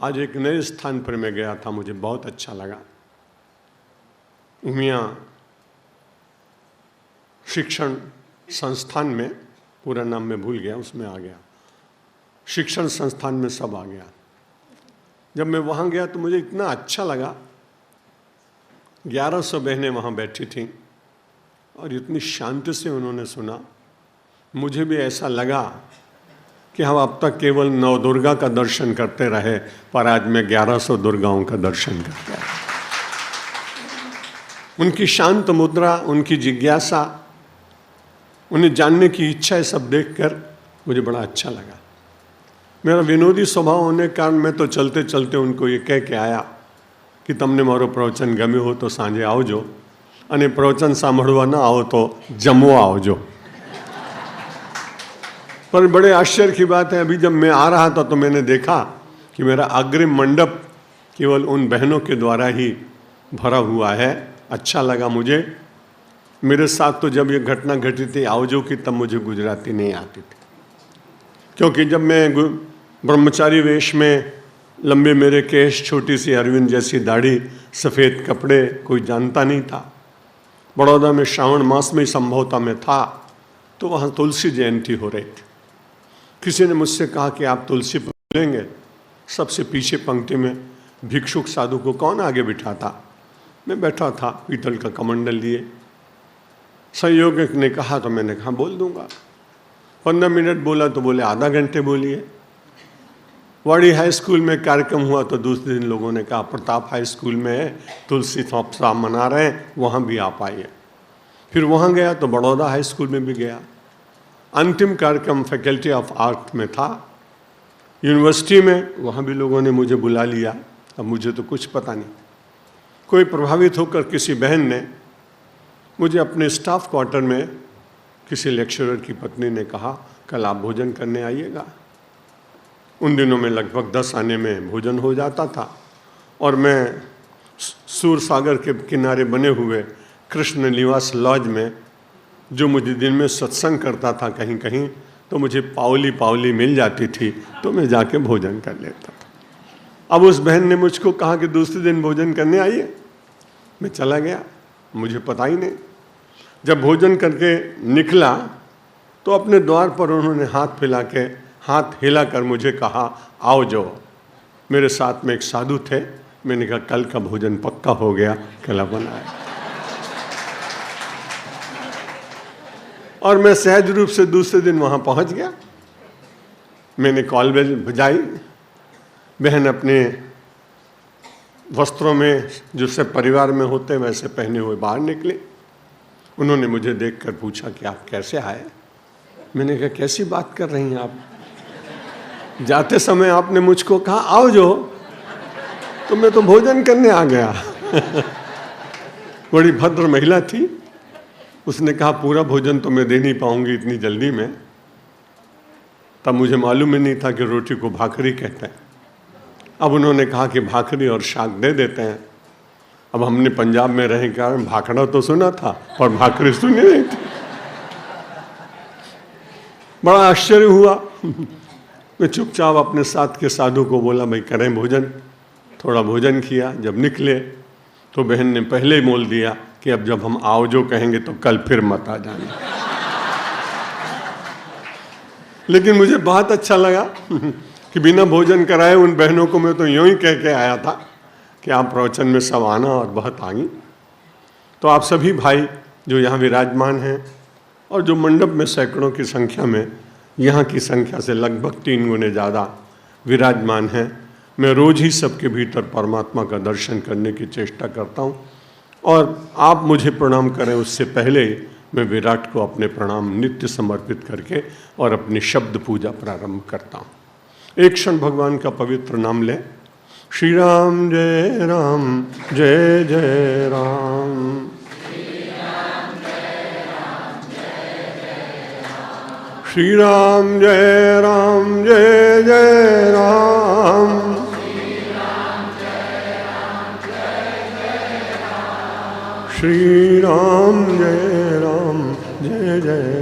आज एक नए स्थान पर मैं गया था, मुझे बहुत अच्छा लगा। उमिया शिक्षण संस्थान में, पूरा नाम मैं भूल गया, उसमें आ गया। शिक्षण संस्थान में सब आ गया। जब मैं वहाँ गया तो मुझे इतना अच्छा लगा। 1100 बहनें वहाँ बैठी थीं और इतनी शांति से उन्होंने सुना। मुझे भी ऐसा लगा कि हम अब तक केवल 9 दुर्गा का दर्शन करते रहे, पर आज मैं 1100 दुर्गाओं का दर्शन करता हूँ। उनकी शांत मुद्रा, उनकी जिज्ञासा, उन्हें जानने की इच्छा, ये सब देखकर मुझे बड़ा अच्छा लगा। मेरा विनोदी स्वभाव होने के कारण मैं तो चलते चलते उनको ये कह के आया कि तमने मारो प्रवचन गम्यो हो तो सांझे आवजो, અને प्रवचन સાંભળવા ना आओ तो जमवा आवजो। पर बड़े आश्चर्य की बात है, अभी जब मैं आ रहा था तो मैंने देखा कि मेरा अग्रिम मंडप केवल उन बहनों के द्वारा ही भरा हुआ है। अच्छा लगा मुझे। मेरे साथ तो जब ये घटना घटी थी आवजो की, तब मुझे गुजराती नहीं आती थी, क्योंकि जब मैं ब्रह्मचारी वेश में, लंबे मेरे केश, छोटी सी अरविंद जैसी दाढ़ी, सफ़ेद कपड़े, कोई जानता नहीं था। बड़ौदा में श्रावण मास में संभवतः में था, तो वहाँ तुलसी जयंती हो रही थी। किसी ने मुझसे कहा कि आप तुलसी बोलेंगे। सबसे पीछे पंक्ति में भिक्षुक साधु को कौन आगे बिठाता, मैं बैठा था पीतल का कमंडल लिए। संयोजक ने कहा तो मैंने कहा बोल दूंगा। 15 मिनट बोला तो बोले आधा घंटे बोलिए। वाड़ी हाई स्कूल में कार्यक्रम हुआ तो दूसरे दिन लोगों ने कहा प्रताप हाई स्कूल में है, तुलसी सप्ताह मना रहे हैं, वहाँ भी आप आइए। फिर वहाँ गया तो बड़ौदा हाई स्कूल में भी गया। अंतिम कार्यक्रम फैकल्टी ऑफ आर्ट में था, यूनिवर्सिटी में, वहाँ भी लोगों ने मुझे बुला लिया। अब मुझे तो कुछ पता नहीं। कोई प्रभावित होकर किसी बहन ने मुझे अपने स्टाफ क्वार्टर में, किसी लेक्चरर की पत्नी ने कहा कल आप भोजन करने आइएगा। उन दिनों में लगभग 10 आने में भोजन हो जाता था और मैं सूर सागर के किनारे बने हुए कृष्ण निवास लॉज में, जो मुझे दिन में सत्संग करता था कहीं कहीं, तो मुझे पावली मिल जाती थी, तो मैं जाके भोजन कर लेता था। अब उस बहन ने मुझको कहा कि दूसरे दिन भोजन करने आइए। मैं चला गया, मुझे पता ही नहीं। जब भोजन करके निकला तो अपने द्वार पर उन्होंने हाथ हिलाकर मुझे कहा आओ जो। मेरे साथ में एक साधु थे। मैंने कहा कल का भोजन पक्का हो गया, कल बनाया। और मैं सहज रूप से दूसरे दिन वहाँ पहुँच गया। मैंने कॉल बेल बजाई। बहन अपने वस्त्रों में, जो सब परिवार में होते हैं वैसे पहने हुए बाहर निकले। उन्होंने मुझे देखकर पूछा कि आप कैसे आए। मैंने कहा कैसी बात कर रही हैं आप, जाते समय आपने मुझको कहा आओ जो, तो मैं तो भोजन करने आ गया। बड़ी भद्र महिला थी। उसने कहा पूरा भोजन तो मैं दे नहीं पाऊंगी इतनी जल्दी में। तब मुझे मालूम ही नहीं था कि रोटी को भाकरी कहते हैं। अब उन्होंने कहा कि भाकरी और शाक दे देते हैं। अब हमने पंजाब में रहे कारण भाखड़ा तो सुना था, पर भाकरी सुनी नहीं थी। बड़ा आश्चर्य हुआ। मैं चुपचाप अपने साथ के साधु को बोला भाई करें भोजन। थोड़ा भोजन किया। जब निकले तो बहन ने पहले ही बोल दिया कि अब जब हम आओ जो कहेंगे तो कल फिर मत आ जाना। लेकिन मुझे बहुत अच्छा लगा कि बिना भोजन कराए उन बहनों को मैं तो यूं ही कह के आया था कि आप प्रवचन में सब आना, और बहुत आगी। तो आप सभी भाई जो यहाँ विराजमान हैं और जो मंडप में सैकड़ों की संख्या में, यहाँ की संख्या से लगभग 3 गुने ज़्यादा विराजमान हैं, मैं रोज ही सबके भीतर परमात्मा का दर्शन करने की चेष्टा करता हूँ। और आप मुझे प्रणाम करें उससे पहले मैं विराट को अपने प्रणाम नित्य समर्पित करके और अपनी शब्द पूजा प्रारंभ करता हूँ। एक क्षण भगवान का पवित्र नाम लें। श्री राम जय राम, जय जय राम। श्री राम जय राम, जय जय राम। श्री राम जय राम, जय जय